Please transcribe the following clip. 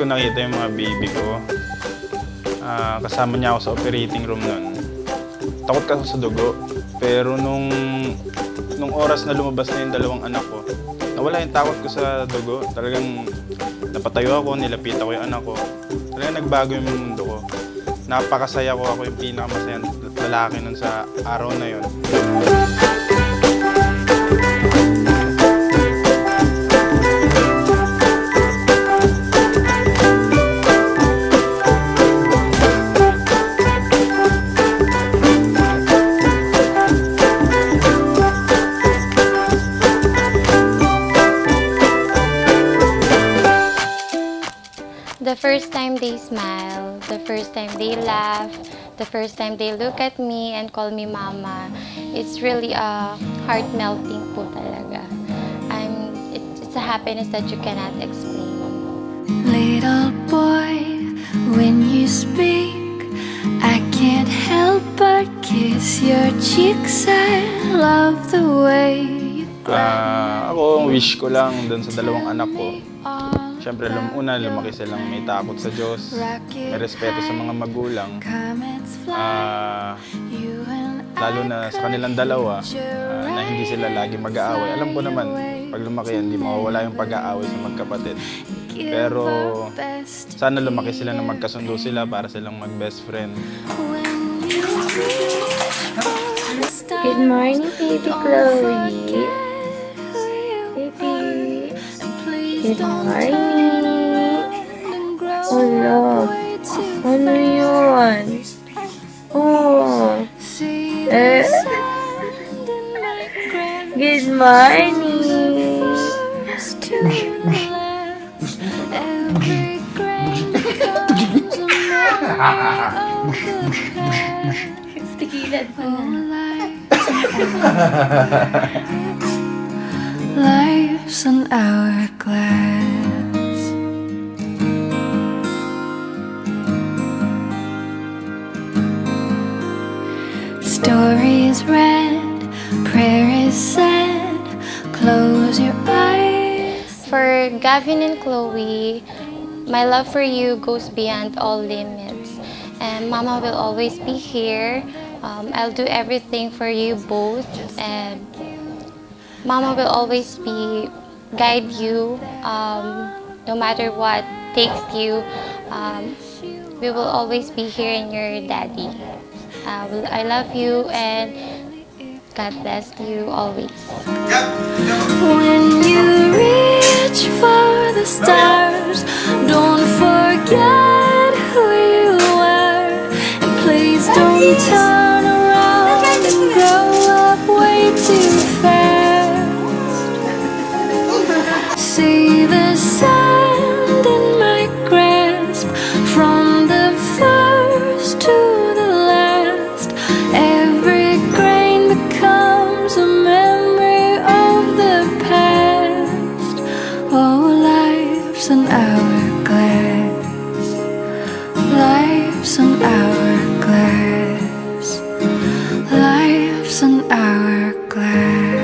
ko nakita yung mga baby ko. Kasama niya ako sa operating room nun. Takot kasi sa dugo. Pero nung oras na lumabas na yung dalawang anak ko, nawala yung takot ko sa dugo. Talagang napatayo ako, nilapitan ko yung anak ko. Talagang nagbago yung mundo ko. Napakasaya ko, ako yung pinakamasayang lalaki nun sa araw na yun. The first time they smile, the first time they laugh, the first time they look at me and call me mama, it's really a heart-melting po talaga. It's a happiness that you cannot explain. Little boy, when you speak, I can't help but kiss your cheeks. I love the way you Ako, ang wish ko lang dun sa dalawang anak ko. Siyempre, lumaki silang may takot sa Diyos, may respeto sa mga magulang. Lalo na sa kanilang dalawa, na hindi sila lagi mag-aaway. Alam ko naman, pag lumaki yan, hindi mawawala yung pag-aaway sa magkapatid. Pero sana lumaki sila na magkasundo sila para silang mag-best friend. Good morning, baby Chloe. Baby. Good morning. Hello. Ano yun? Oh. Good morning. Tigilan mo na. Life's an hourglass. Story is read, prayer is said. Close your eyes. For Gavin and Chloe, my love for you goes beyond all limits. And Mama will always be here. I'll do everything for you both. And Mama will always guide you, no matter what takes you. We will always be here in your daddy. I love you and God bless you always. When you reach for the stars, don't forget who you were. And please don't turn around and grow up way too fast. See the sand in my grasp, from the first to the last. Every grain becomes a memory of the past. Oh, life's an hourglass. Life's an hourglass. Life's an hourglass.